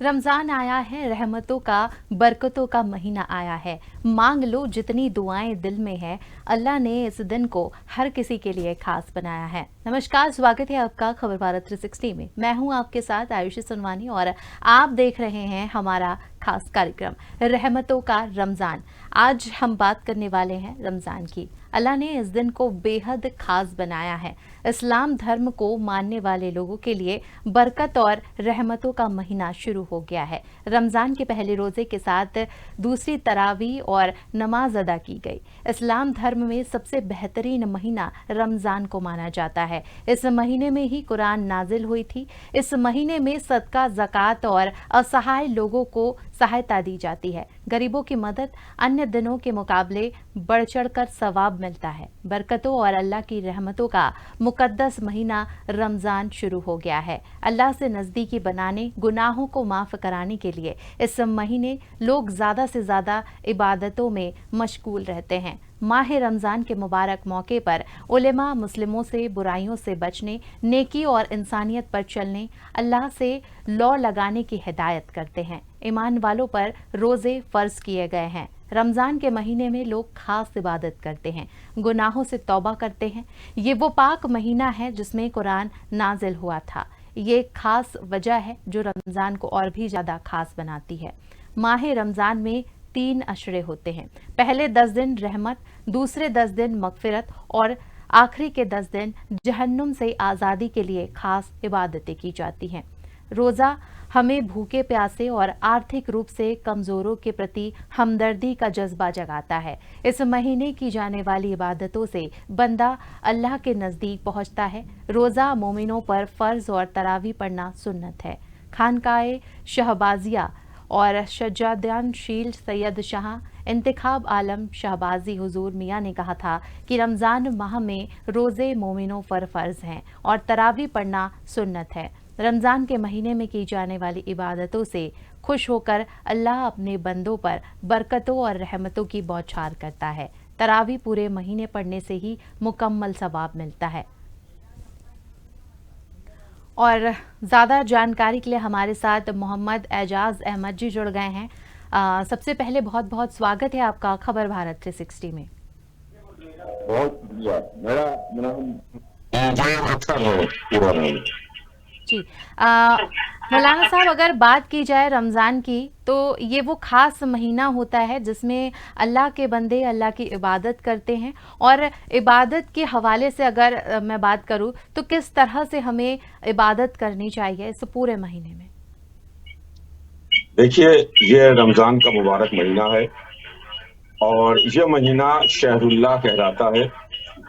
रमजान आया है, रहमतों का, बरकतों का महीना आया है। मांग लो जितनी दुआएं दिल में है, अल्लाह ने इस दिन को हर किसी के लिए खास बनाया है। नमस्कार, स्वागत है आपका खबर भारत 360 में। मैं हूं आपके साथ आयुषी सुनवानी और आप देख रहे हैं हमारा खास कार्यक्रम रहमतों का रमजान। आज हम बात करने वाले हैं रमजान की। अल्लाह ने इस दिन को बेहद खास बनाया है। इस्लाम धर्म को मानने वाले लोगों के लिए बरकत और रहमतों का महीना शुरू हो गया है। रमजान के पहले रोजे के साथ दूसरी तरावी और नमाज अदा की गई। इस्लाम धर्म में सबसे बेहतरीन महीना रमजान को माना जाता है। इस महीने में ही कुरान नाजिल हुई थी। इस महीने में सदका, ज़कात और असहाय लोगों को सहायता दी जाती है। गरीबों की मदद अन्य दिनों के मुकाबले बढ़ चढ़कर सवाब मिलता है। बरकतों और अल्लाह की रहमतों का मुकद्दस महीना रमजान शुरू हो गया है। अल्लाह से नजदीकी बनाने, गुनाहों को माफ कराने के लिए इस महीने लोग ज्यादा से ज्यादा इबादतों में मशगूल रहते हैं। माह रमजान के मुबारक मौके पर उलेमा मुस्लिमों से बुराइयों से बचने, नेकी और इंसानियत पर चलने, अल्लाह से लौ लगाने की हिदायत करते हैं। ईमान वालों पर रोजे फर्ज किए गए हैं। रमजान के महीने में लोग खास इबादत करते हैं, गुनाहों से तौबा करते हैं। ये वो पाक महीना है जिसमें कुरान नाजिल हुआ था। ये खास वजह है जो रमजान को और भी ज्यादा खास बनाती है। माह रमजान में 3 अशरे होते हैं। पहले 10 दिन रहमत, दूसरे 10 दिन मगफिरत और आखिरी के 10 दिन जहन्नुम से आज़ादी के लिए खास इबादतें की जाती हैं। रोज़ा हमें भूखे प्यासे और आर्थिक रूप से कमजोरों के प्रति हमदर्दी का जज्बा जगाता है। इस महीने की जाने वाली इबादतों से बंदा अल्लाह के नज़दीक पहुंचता है। रोज़ा मोमिनों पर फ़र्ज और तरावी पढ़ना सुन्नत है। खानकाए शहबाजिया और शजाद्यान शील सैयद शाह इंतखाब आलम शहबाजी हुजूर मियाँ ने कहा था कि रमज़ान माह में रोज़े मोमिनों पर फ़र्ज हैं और तरावी पढ़ना सुन्नत है। रमज़ान के महीने में की जाने वाली इबादतों से खुश होकर अल्लाह अपने बंदों पर बरकतों और रहमतों की बौछार करता है। तरावी पूरे महीने पढ़ने से ही मुकम्मल सवाब मिलता है। और ज़्यादा जानकारी के लिए हमारे साथ मोहम्मद एजाज अहमद जी जुड़ गए हैं। सबसे पहले बहुत बहुत स्वागत है आपका खबर भारत 360 में। बहुत शुक्रिया। मेरा जी, मौलाना साहब, अगर बात की जाए रमज़ान की तो ये वो ख़ास महीना होता है जिसमें अल्लाह के बंदे अल्लाह की इबादत करते हैं। और इबादत के हवाले से अगर मैं बात करूं तो किस तरह से हमें इबादत करनी चाहिए इस पूरे महीने में? देखिए, ये रमजान का मुबारक महीना है और ये महीना शहरुल्लाह कहलाता है,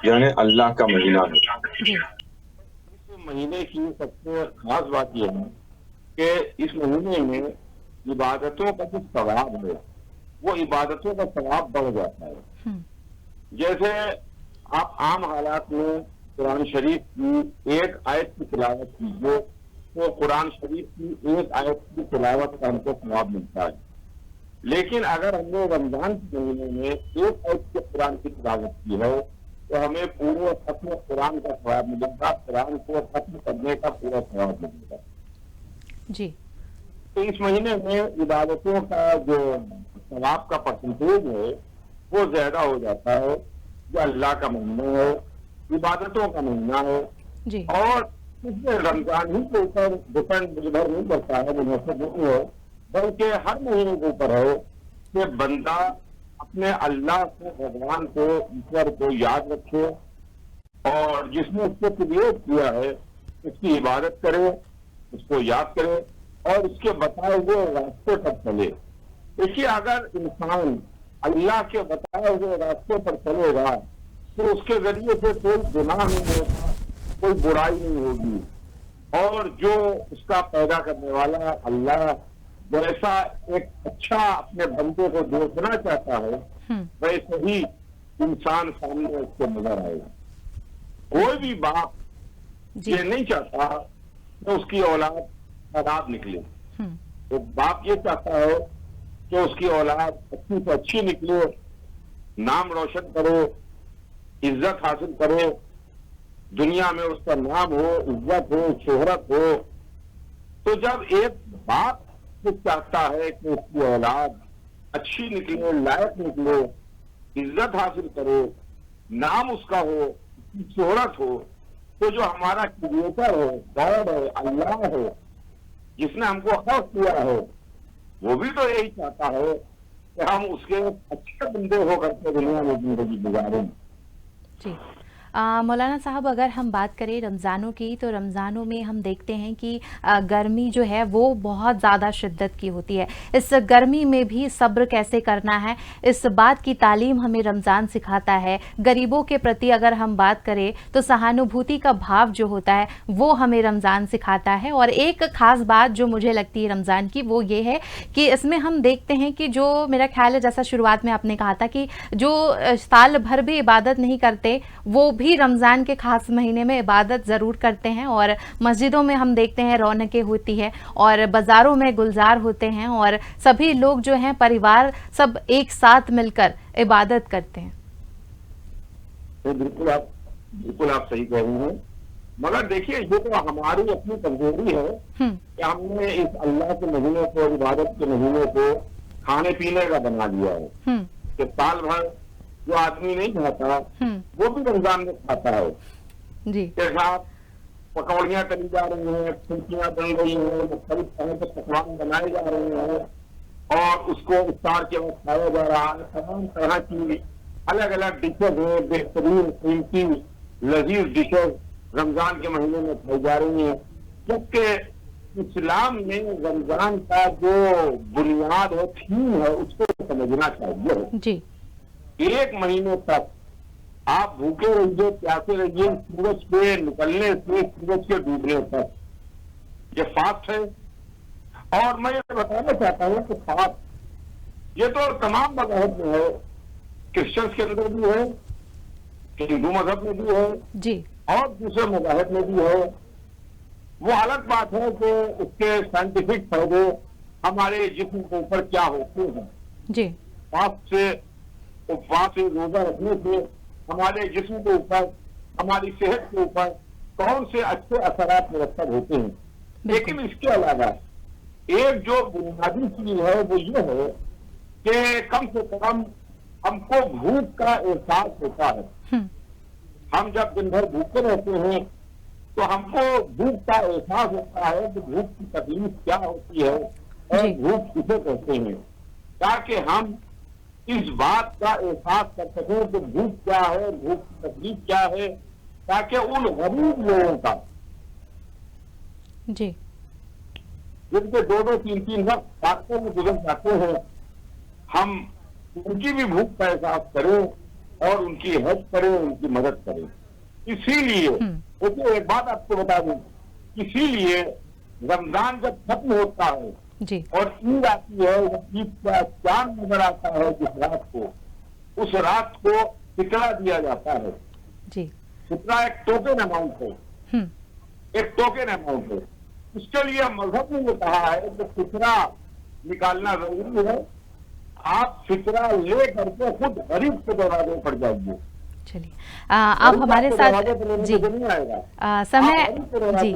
यानी अल्लाह का महीना है। जी। इस महीने की सबसे खास बात यह है कि इस महीने में इबादतों का जो सवाब है, वो इबादतों का सवाब बढ़ जाता है। जैसे आप आम हालात में कुरान शरीफ की एक आयत की तिलावत कीजिए तो कुरान शरीफ की एक आयत की तिलावत का हमको सवाब मिलता है। लेकिन अगर हमने रमजान के महीने में एक आयत के कुरान की तिलावत की है तो हमें पूरे खत्म कुरान का सवाब मिलेगा, कुरान को खत्म करने का पूरा सवाब मिलेगा। जी। तो इस महीने में इबादतों का जो सवाब का परसेंटेज है वो ज्यादा हो जाता है। जो अल्लाह का महीना है, इबादतों का महीना है जी। और इसमें रमजान ही के ऊपर डिपेंड निर्भर नहीं करता है, मुनासिब नहीं है, बल्कि हर महीने के ऊपर है कि बंदा अपने अल्लाह को, भगवान को, ईश्वर को याद रखे और जिसने उसको क्रिएट किया है उसकी इबादत करे, उसको याद करे और उसके बताए हुए रास्ते पर चले। देखिए, अगर इंसान अल्लाह के बताए हुए रास्ते पर चलेगा तो उसके जरिए से कोई गुनाह नहीं होगा, कोई बुराई नहीं होगी और जो उसका पैदा करने वाला अल्लाह जैसा एक अच्छा अपने बंदे को देखना चाहता है वैसे ही इंसान सामने उसको नजर आएगा। कोई भी बाप ये नहीं चाहता कि उसकी औलाद खराब निकले। तो बाप ये चाहता है कि उसकी औलाद अच्छी से अच्छी निकले, नाम रोशन करे, इज्जत हासिल करे, दुनिया में उसका नाम हो, इज्जत हो, शोहरत हो। तो जब एक बाप वो चाहता है कि उसकी औलाद अच्छी निकले, लायक निकले, इज्जत हासिल करे, नाम उसका हो, उसकी शोहरत हो। तो जो हमारा क्रिएटर है, गॉड है, अल्लाह है, जिसने हमको खल्क किया है, वो भी तो यही चाहता है कि हम उसके अच्छे बंदे होकर के दुनिया में जिंदगी गुजारें। जी। मौलाना साहब, अगर हम बात करें रमज़ानों की, तो रमज़ानों में हम देखते हैं कि गर्मी जो है वो बहुत ज़्यादा शिद्दत की होती है। इस गर्मी में भी सब्र कैसे करना है, इस बात की तालीम हमें रमज़ान सिखाता है। गरीबों के प्रति अगर हम बात करें तो सहानुभूति का भाव जो होता है वो हमें रमज़ान सिखाता है। और एक ख़ास बात जो मुझे लगती है रमज़ान की, वो ये है कि इसमें हम देखते हैं कि जो मेरा ख्याल है, जैसा शुरुआत में आपने कहा था कि जो साल भर भी इबादत नहीं करते, वो भी रमज़ान के खास महीने में इबादत ज़रूर करते हैं। और मस्जिदों में हम देखते हैं रौनकें होती है, और बाज़ारों में गुलजार होते हैं, और सभी लोग जो हैं परिवार सब एक साथ मिलकर इबादत करते हैं। तो बिल्कुल आप सही कह रही हैं। मगर देखिए, ये तो हमारी अपनी कमजोरी है कि हमने इस अल्लाह के महीने को, इबादत के महीने को खाने पीने का बना लिया है कि साल भर जो आदमी नहीं खाता वो भी रमजान में खाता है। जी। के साथ पकौड़ियाँ तली जा रही हैं, फुल्कियाँ बन रही हैं, मुख्तलिफ तरह के पकवान बनाए जा रहे हैं और उसको इफ्तार के वक्त खाया जा रहा है। तमाम तरह की अलग अलग डिशेज हैं, बेहतरीन कीमती लजीज डिशेज रमजान के महीने में खाई जा रही हैं। जबकि इस्लाम में रमजान का जो बुनियाद है, थीम है, उसको समझना चाहिए। जी। एक महीने तक आप भूखे रहिए, प्यासे रहिए, सूरज के निकलने से सूरज के डूबने तक, ये फास्ट है। और मैं ये बताना चाहता हूँ कि फास्ट ये तो तमाम मजहब में है, क्रिश्चियंस के अंदर भी है, हिंदू मजहब में भी है जी, और दूसरे मजहब में भी है। वो अलग बात है कि उसके साइंटिफिक फायदे हमारे जिस्म के ऊपर क्या होते हैं। जी। फास्ट से, उपवास से, रोजा रखने से हमारे जिस्म के ऊपर, हमारी सेहत के ऊपर कौन से अच्छे असरात मुरतब होते हैं। लेकिन इसके अलावा एक जो बुनियादी चीज है वो ये है कि कम से कम हमको भूख का एहसास होता है। हम जब दिन भर भूखे रहते हैं तो हमको भूख का एहसास होता है कि भूख की तकलीफ क्या होती है और भूख किसे कहते हैं, ताकि हम इस बात का एहसास कर सकें कि भूख क्या है, भूख की तकलीफ क्या है, ताकि उन गरीब लोगों का जी, जिनके 2-2, 3-3 वक्त रास्तों में गुजर जाते हैं, हम उनकी भी भूख का एहसास करें और उनकी हेल्प करें, उनकी मदद करें। इसीलिए देखिए, एक बात आपको बता दूं, इसीलिए रमजान जब खत्म होता है जी, और ईद आती है, ईद का चांद नजर आता है जिस रात को, उस रात को फितरा दिया जाता है। जी। फितरा एक टोकन अमाउंट है, एक टोकन अमाउंट है। उसके लिए मजहब ने ये कहा है कि फितरा निकालना जरूरी है। आप फितरा ले करके खुद गरीब के दरवाजे पर जाइए। चलिए, आप हमारे साथ जी, समय जी,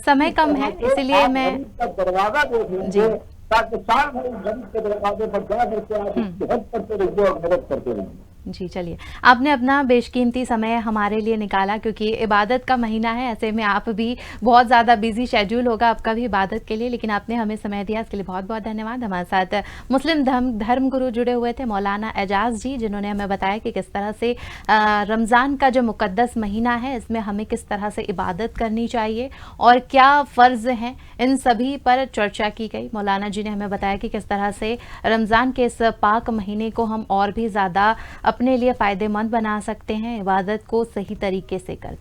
समय कम है, इसलिए मैं दरवाजा देख लीजिए ताकि साल भर गरीब के दरवाजे पर जा करके आप उसकी हेल्प करते रहिए और मदद करते रहिए। जी। चलिए, आपने अपना बेशकीमती समय हमारे लिए निकाला, क्योंकि इबादत का महीना है, ऐसे में आप भी बहुत ज़्यादा बिजी शेड्यूल होगा आपका भी इबादत के लिए, लेकिन आपने हमें समय दिया, इसके लिए बहुत बहुत धन्यवाद। हमारे साथ मुस्लिम धर्म गुरु जुड़े हुए थे, मौलाना एजाज जी, जिन्होंने हमें बताया कि किस तरह से रमज़ान का जो मुक़द्दस महीना है, इसमें हमें किस तरह से इबादत करनी चाहिए और क्या फ़र्ज़ हैं, इन सभी पर चर्चा की गई। मौलाना जी ने हमें बताया कि किस तरह से रमज़ान के इस पाक महीने को हम और भी ज़्यादा अपने लिए फ़ायदेमंद बना सकते हैं, इबादत को सही तरीके से कर।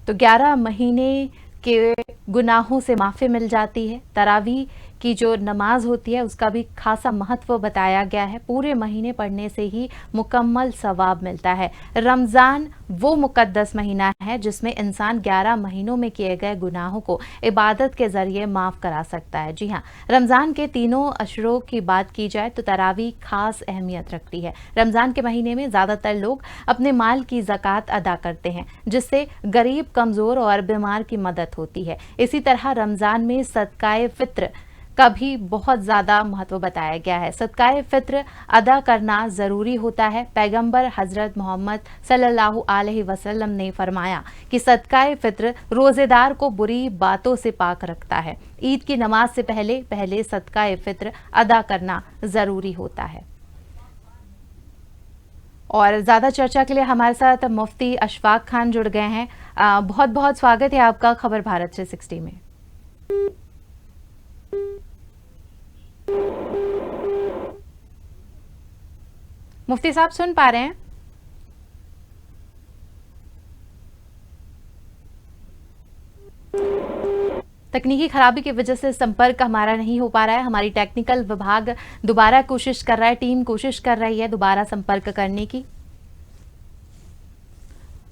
तो 11 महीने के गुनाहों से माफ़ी मिल जाती है। तरावी की जो नमाज होती है उसका भी खासा महत्व बताया गया है। पूरे महीने पढ़ने से ही मुकम्मल सवाब मिलता है। रमज़ान वो मुकद्दस महीना है जिसमें इंसान 11 महीनों में किए गए गुनाहों को इबादत के ज़रिए माफ़ करा सकता है। जी हाँ, रमज़ान के तीनों अशरों की बात की जाए तो तरावी खास अहमियत रखती है। रमज़ान के महीने में ज़्यादातर लोग अपने माल की ज़कात अदा करते हैं, जिससे गरीब, कमज़ोर और बीमार की मदद होती है। इसी तरह रमज़ान में सदकाए फ़ित्र का भी बहुत ज़्यादा महत्व बताया गया है। सदकाए फ़ित्र अदा करना ज़रूरी होता है। पैगंबर हज़रत मोहम्मद सल्लल्लाहु अलैहि वसल्लम ने फरमाया कि सदकाए फ़ित्र रोज़ेदार को बुरी बातों से पाक रखता है। ईद की नमाज से पहले पहले सदकाए फ़ित्र अदा करना ज़रूरी होता है। और ज़्यादा चर्चा के लिए हमारे साथ मुफ्ती अशफाक खान जुड़ गए हैं। बहुत बहुत स्वागत है आपका खबर भारत 360 में। मुफ्ती साहब सुन पा रहे हैं? तकनीकी खराबी की वजह से संपर्क हमारा नहीं हो पा रहा है। हमारी टेक्निकल विभाग दोबारा कोशिश कर रहा है, टीम कोशिश कर रही है दोबारा संपर्क करने की।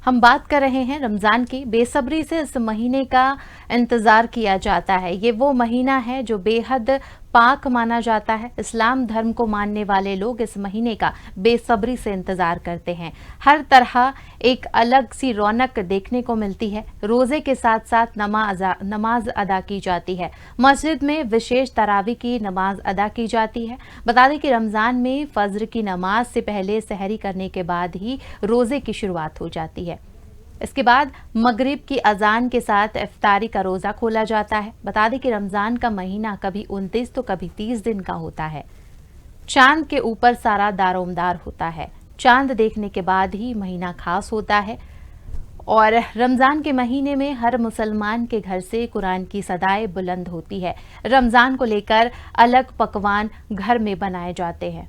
हम बात कर रहे हैं रमज़ान की। बेसब्री से इस महीने का इंतज़ार किया जाता है। ये वो महीना है जो बेहद पाक माना जाता है। इस्लाम धर्म को मानने वाले लोग इस महीने का बेसब्री से इंतज़ार करते हैं। हर तरह एक अलग सी रौनक देखने को मिलती है। रोज़े के साथ साथ नमाज अदा की जाती है। मस्जिद में विशेष तरावी की नमाज अदा की जाती है। बता दें कि रमज़ान में फ़ज्र की नमाज से पहले सहरी करने के बाद ही रोज़े की शुरुआत हो जाती है। इसके बाद मगरिब की अजान के साथ इफ्तारी का रोज़ा खोला जाता है। बता दें कि रमज़ान का महीना कभी 29 तो कभी 30 दिन का होता है। चांद के ऊपर सारा दारोमदार होता है। चांद देखने के बाद ही महीना खास होता है। और रमज़ान के महीने में हर मुसलमान के घर से कुरान की सदाएं बुलंद होती है। रमज़ान को लेकर अलग पकवान घर में बनाए जाते हैं।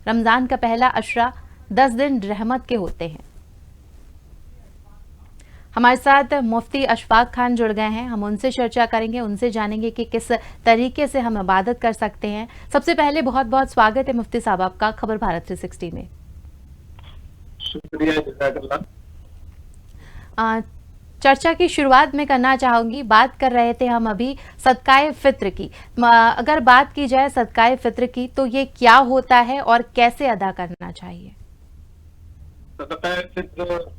रमज़ान का पहला अशरा 10 दिन रहमत के होते हैं। हमारे साथ मुफ्ती अशफाक खान जुड़ गए हैं। हम उनसे चर्चा करेंगे, उनसे जानेंगे कि किस तरीके से हम इबादत कर सकते हैं। सबसे पहले बहुत बहुत स्वागत है मुफ्ती साहब आपका खबर भारत 360 में। शुक्रिया, जज़ाकल्लाह। चर्चा की शुरुआत में करना चाहूंगी, बात कर रहे थे हम अभी सदकाए फित्र की। अगर बात की जाए सदकाए फित्र की तो ये क्या होता है और कैसे अदा करना चाहिए? सदकाए फित्र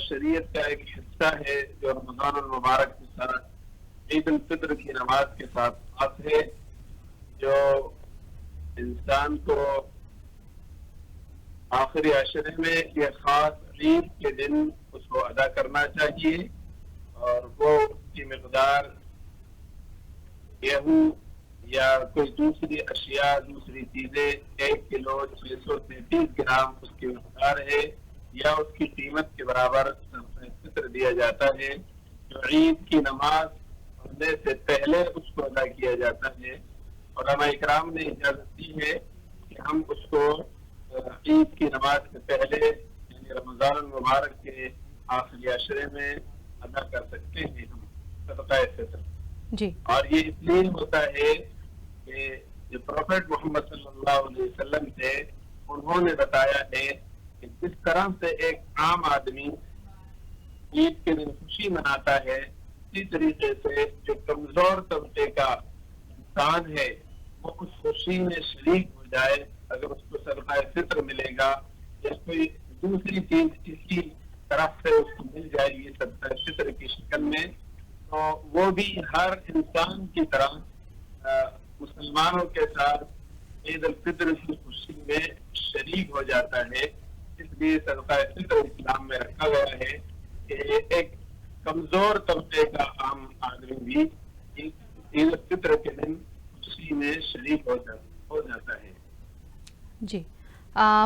शरीयत का एक हिस्सा है जो रमज़ान अल मुबारक के साथ ईद उल फित्र की नमाज के साथ खास है, जो इंसान को आखिरी अशरे में या खास ईद के दिन उसको अदा करना चाहिए और वो उसकी मिकदार गेहूं या कोई दूसरी अशिया, दूसरी चीजें 1 किलो 633 ग्राम उसकी मिकदार है या उसकी कीमत के बराबर फित्र दिया जाता है, जो ईद की नमाज पढ़ने से पहले उसको अदा किया जाता है। और उलमा इकराम ने इजाजत दी है कि हम उसको ईद की नमाज से पहले यानी रमज़ान मुबारक के आखिरी अशरे में अदा कर सकते हैं हम सदक़ाए फित्र जी। और ये इसलिए होता है कि जो प्रोफेट मोहम्मद सल्लल्लाहु अलैहि वसल्लम थे, उन्होंने बताया है कि जिस तरह से एक आम आदमी ईद के दिन खुशी मनाता है, इसी तरीके से जो कमजोर तबके का इंसान है वो उस खुशी में शरीक हो जाए अगर उसको सदक़ाए फित्र मिलेगा या कोई दूसरी चीज इसी तरफ से उसको मिल जाएगी सदक़ाए फित्र की शक्ल में, तो वो भी हर इंसान की तरह मुसलमानों के साथ ईद उल फित्र की खुशी में शरीक हो जाता है। इसलिए सदक़ाए फित्र इस्लाम में रखा गया है कि एक कमजोर तबके का आम आदमी भी ईद उल फित्र के दिन खुशी में शरीक हो जाता है। जी।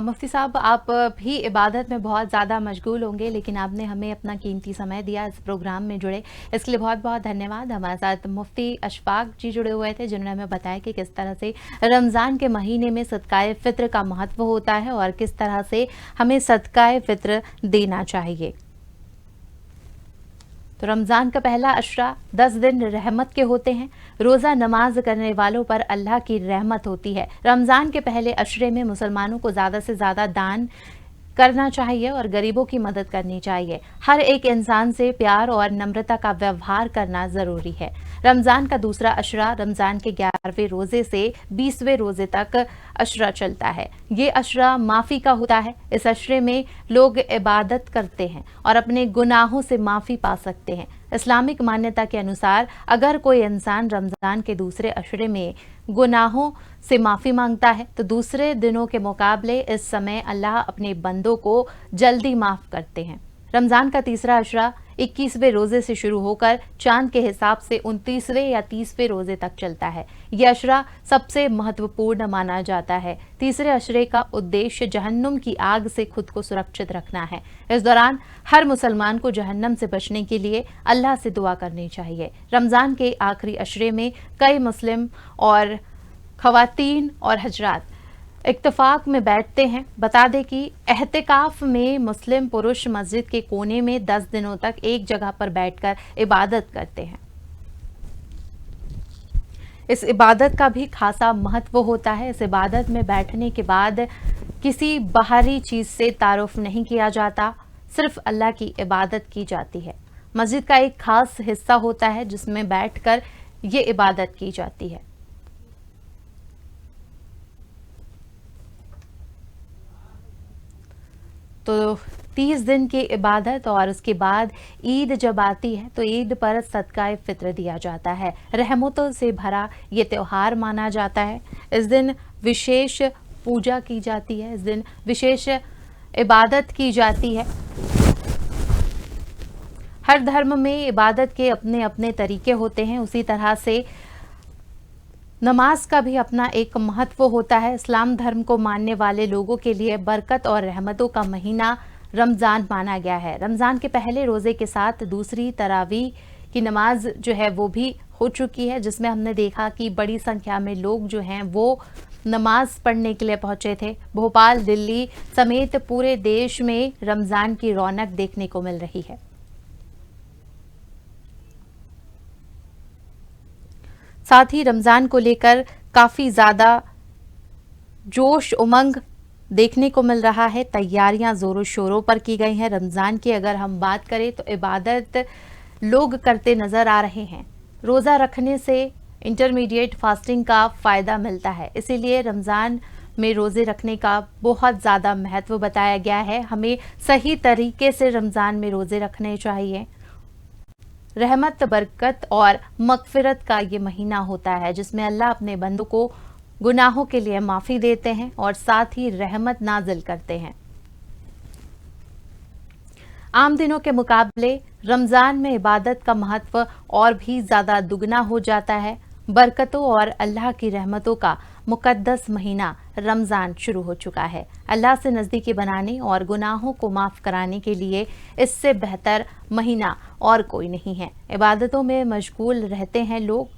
मुफ्ती साहब, आप भी इबादत में बहुत ज़्यादा मशगूल होंगे, लेकिन आपने हमें अपना कीमती समय दिया, इस प्रोग्राम में जुड़े, इसके लिए बहुत बहुत धन्यवाद। हमारे साथ मुफ्ती अशफाक जी जुड़े हुए थे, जिन्होंने हमें बताया कि किस तरह से रमज़ान के महीने में सदक़ाए फ़ित्र का महत्व होता है और किस तरह से हमें सदक़ाए फ़ित्र देना चाहिए। तो रमज़ान का पहला अशरा 10 दिन रहमत के होते हैं। रोज़ा नमाज करने वालों पर अल्लाह की रहमत होती है। रमज़ान के पहले अशरे में मुसलमानों को ज़्यादा से ज़्यादा दान करना चाहिए और गरीबों की मदद करनी चाहिए। हर एक इंसान से प्यार और नम्रता का व्यवहार करना ज़रूरी है। रमज़ान का दूसरा अशरा रमज़ान के 11वें रोज़े से 20वें रोज़े तक अशरा चलता है। ये अशरा माफ़ी का होता है। इस अशरे में लोग इबादत करते हैं और अपने गुनाहों से माफ़ी पा सकते हैं। इस्लामिक मान्यता के अनुसार अगर कोई इंसान रमज़ान के दूसरे अशरे में गुनाहों से माफ़ी मांगता है तो दूसरे दिनों के मुकाबले इस समय अल्लाह अपने बंदों को जल्दी माफ़ करते हैं। रमज़ान का तीसरा अशरा 21वें रोज़े से शुरू होकर चांद के हिसाब से 29वें या 30वें रोज़े तक चलता है। यह अशरा सबसे महत्वपूर्ण माना जाता है। तीसरे अशरे का उद्देश्य जहन्नुम की आग से खुद को सुरक्षित रखना है। इस दौरान हर मुसलमान को जहन्नम से बचने के लिए अल्लाह से दुआ करनी चाहिए। रमज़ान के आखिरी अशरे में कई मुस्लिम और खवातीन और हजरात इत्तेफाक में बैठते हैं। बता दें कि एहतिकाफ में मुस्लिम पुरुष मस्जिद के कोने में 10 दिनों तक एक जगह पर बैठकर इबादत करते हैं। इस इबादत का भी खासा महत्व होता है। इस इबादत में बैठने के बाद किसी बाहरी चीज से तारुफ नहीं किया जाता, सिर्फ अल्लाह की इबादत की जाती है। मस्जिद का एक खास हिस्सा होता है जिसमें बैठकर ये इबादत की जाती है। तो 30 दिन की इबादत और उसके बाद ईद जब आती है तो ईद पर सदका फित्र दिया जाता है। रहमतों से भरा ये त्यौहार माना जाता है। इस दिन विशेष पूजा की जाती है, इस दिन विशेष इबादत की जाती है। हर धर्म में इबादत के अपने अपने तरीके होते हैं, उसी तरह से नमाज का भी अपना एक महत्व होता है। इस्लाम धर्म को मानने वाले लोगों के लिए बरकत और रहमतों का महीना रमज़ान माना गया है। रमज़ान के पहले रोज़े के साथ दूसरी तरावी की नमाज जो है वो भी हो चुकी है, जिसमें हमने देखा कि बड़ी संख्या में लोग जो हैं वो नमाज पढ़ने के लिए पहुंचे थे। भोपाल, दिल्ली समेत पूरे देश में रमज़ान की रौनक देखने को मिल रही है। साथ ही रमज़ान को लेकर काफ़ी ज़्यादा जोश उमंग देखने को मिल रहा है। तैयारियां ज़ोरों शोरों पर की गई हैं। रमज़ान की अगर हम बात करें तो इबादत लोग करते नज़र आ रहे हैं। रोज़ा रखने से इंटरमीडिएट फास्टिंग का फ़ायदा मिलता है, इसीलिए रमज़ान में रोज़े रखने का बहुत ज़्यादा महत्व बताया गया है। हमें सही तरीके से रमज़ान में रोज़े रखने चाहिए। रहमत, बरकत और मगफिरत का ये महीना होता है जिसमें अल्लाह अपने बंदों को गुनाहों के लिए माफ़ी देते हैं और साथ ही रहमत नाजिल करते हैं। आम दिनों के मुकाबले रमज़ान में इबादत का महत्व और भी ज़्यादा दुगना हो जाता है। बरकतों और अल्लाह की रहमतों का मुकद्दस महीना रमज़ान शुरू हो चुका है। अल्लाह से नज़दीकी बनाने और गुनाहों को माफ़ कराने के लिए इससे बेहतर महीना और कोई नहीं है। इबादतों में मशगूल रहते हैं लोग।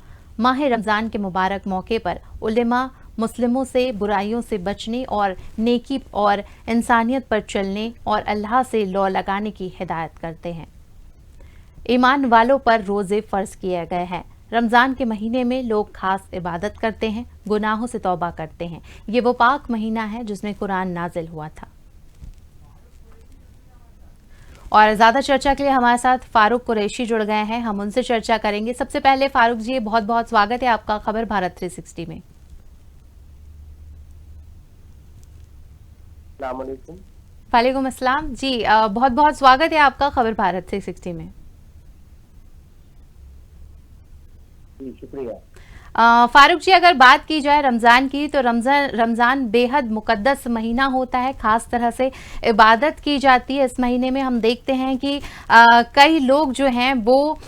माह रमज़ान के मुबारक मौके पर उलेमा मुस्लिमों से बुराइयों से बचने और नेकी और इंसानियत पर चलने और अल्लाह से लौ लगाने की हिदायत करते हैं। ईमान वालों पर रोज़े फ़र्ज किए गए हैं। रमज़ान के महीने में लोग खास इबादत करते हैं, गुनाहों से तौबा करते हैं। ये वो पाक महीना है जिसमें कुरान नाजिल हुआ था। और ज़्यादा चर्चा के लिए हमारे साथ फारूक कुरैशी जुड़ गए हैं, हम उनसे चर्चा करेंगे। सबसे पहले फारूक जी, बहुत बहुत स्वागत है आपका खबर भारत 360 में। वालेकुम अस्सलाम जी, बहुत बहुत स्वागत है आपका खबर भारत 360 में। शुक्रिया। फारूक जी, अगर बात की जाए रमज़ान की तो रमज़ान बेहद मुकद्दस महीना होता है। खास तरह से इबादत की जाती है इस महीने में। हम देखते हैं कि कई लोग जो हैं वो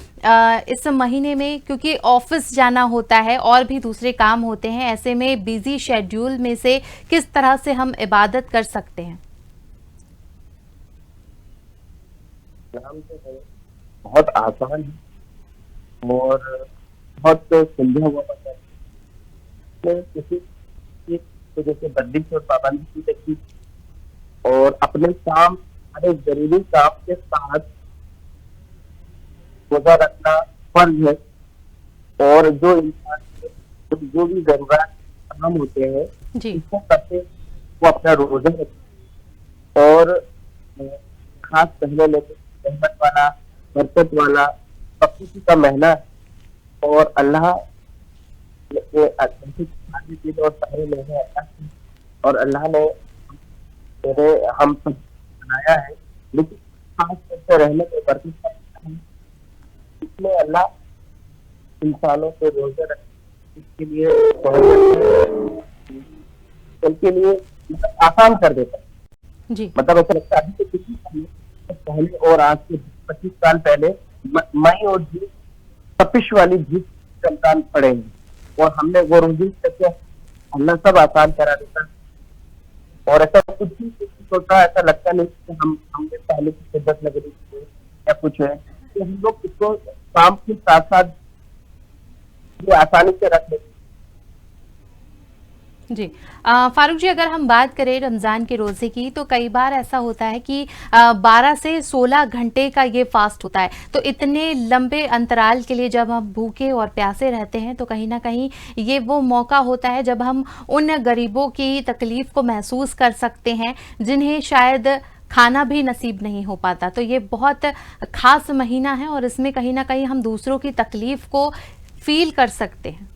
इस महीने में, क्योंकि ऑफिस जाना होता है और भी दूसरे काम होते हैं, ऐसे में बिजी शेड्यूल में से किस तरह से हम इबादत कर सकते हैं? बहुत आसान है और बहुत सुलझा हुआ मतलब है। किसी चीज को जैसे बंदिश और पाबंदी की तकलीफ और अपने काम, हर एक जरूरी काम के साथ रोजा रखना फर्ज है। और जो इंसान के जो भी जरूरत काम होते हैं जी। उसको करते वो अपना रोजा रखते। और खास पहले लेते रहमत वाला, बरकत वाला, प्रकृति का महीना है। और अल्लाह ये खाने पीने और सारे महीने अल्लाह के, और अल्लाह ने मेरे हम सब बनाया है, लेकिन खास तौर से रहने के बरकत का महीना है। इसमें अल्लाह इंसानों को रोजे रखने इसके लिए उनके लिए मतलब आसान कर देता है। जी। मतलब ऐसा लगता है अभी से किसी पहले और आज से 25 साल पहले मई और जून तपिश वाली धूप रमजान पड़े हैं और हमने वो रोजे करके अल्लाह सब आसान करा देता है। और ऐसा कुछ भी होता है, ऐसा लगता नहीं कि हमने पहले की शिद्दत लग रही थी या कुछ है, तो हम लोग इसको काम के साथ साथ ये आसानी से रख लेते। जी। फारूक जी, अगर हम बात करें रमज़ान के रोज़े की, तो कई बार ऐसा होता है कि 12 से 16 घंटे का ये फास्ट होता है। तो इतने लंबे अंतराल के लिए जब हम भूखे और प्यासे रहते हैं तो कहीं ना कहीं ये वो मौका होता है जब हम उन गरीबों की तकलीफ़ को महसूस कर सकते हैं जिन्हें शायद खाना भी नसीब नहीं हो पाता। तो ये बहुत ख़ास महीना है और इसमें कहीं ना कहीं हम दूसरों की तकलीफ़ को फील कर सकते हैं।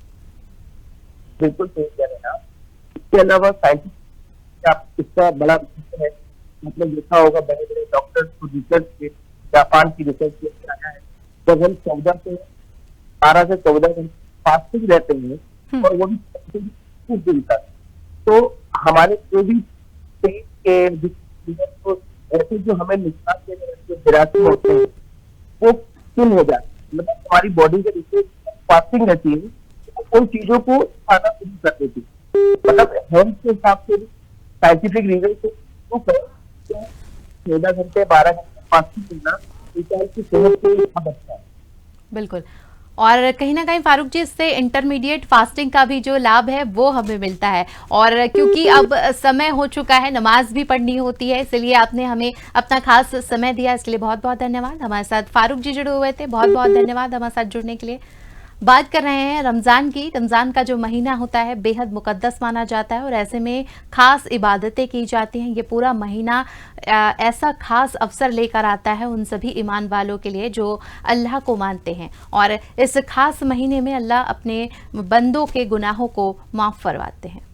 बिल्कुल सही कह रहे हैं आप। इसके अलावा साइंटिस्ट आप इसका बड़ा है, मतलब देखा होगा बड़े बड़े डॉक्टर्स को रिसर्च के जापान की रिसर्च के आया है, जब हम 12 से 14 घंटे फास्टिंग रहते हैं और वो भी कुछ दिन तक, तो हमारे जो भी पेट के तो ऐसे जो हमें नुकसान देने वाले जो विरासत होते हैं वो किल हो जाते हैं। मतलब हमारी बॉडी के नीचे फास्टिंग रहती है उन चीजों को खाना शुरू कर देती है। मतलब हेल्थ के हिसाब से साइंटिफिक रीजन से 14 घंटे 12 घंटे फास्टिंग करना इंसान की सेहत के लिए बहुत अच्छा है। बिल्कुल। और कहीं ना कहीं फारूक जी, इससे इंटरमीडिएट फास्टिंग का भी जो लाभ है वो हमें मिलता है। और क्योंकि अब समय हो चुका है, नमाज भी पढ़नी होती है, इसलिए आपने हमें अपना खास समय दिया, इसके लिए बहुत बहुत धन्यवाद। हमारे साथ फारूक जी जुड़े हुए थे, बहुत बहुत धन्यवाद हमारे साथ जुड़ने के लिए। बात कर रहे हैं रमज़ान की। रमज़ान का जो महीना होता है बेहद मुकद्दस माना जाता है और ऐसे में खास इबादतें की जाती हैं। ये पूरा महीना ऐसा खास अवसर लेकर आता है उन सभी ईमान वालों के लिए जो अल्लाह को मानते हैं। और इस खास महीने में अल्लाह अपने बंदों के गुनाहों को माफ़ फरमाते हैं।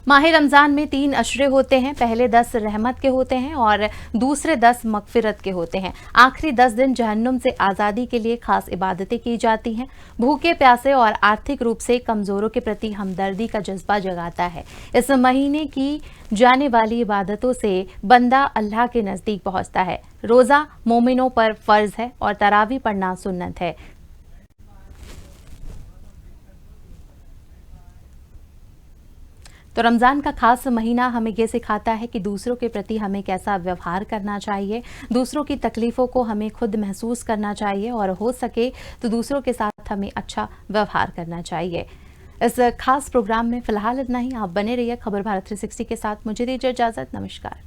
माह रमज़ान में 3 अशरे होते हैं। पहले 10 रहमत के होते हैं और दूसरे 10 मगफिरत के होते हैं। आखिरी 10 दिन जहन्नुम से आज़ादी के लिए खास इबादतें की जाती हैं। भूखे प्यासे और आर्थिक रूप से कमज़ोरों के प्रति हमदर्दी का जज्बा जगाता है। इस महीने की जाने वाली इबादतों से बंदा अल्लाह के नज़दीक पहुँचता है। रोज़ा मोमिनों पर फ़र्ज है और तरावी पढ़ना सुन्नत है। तो रमज़ान का खास महीना हमें ये सिखाता है कि दूसरों के प्रति हमें कैसा व्यवहार करना चाहिए, दूसरों की तकलीफ़ों को हमें खुद महसूस करना चाहिए और हो सके तो दूसरों के साथ हमें अच्छा व्यवहार करना चाहिए। इस खास प्रोग्राम में फ़िलहाल इतना ही। आप बने रहिए खबर भारत 360 के साथ। मुझे दीजिए इजाज़त। नमस्कार।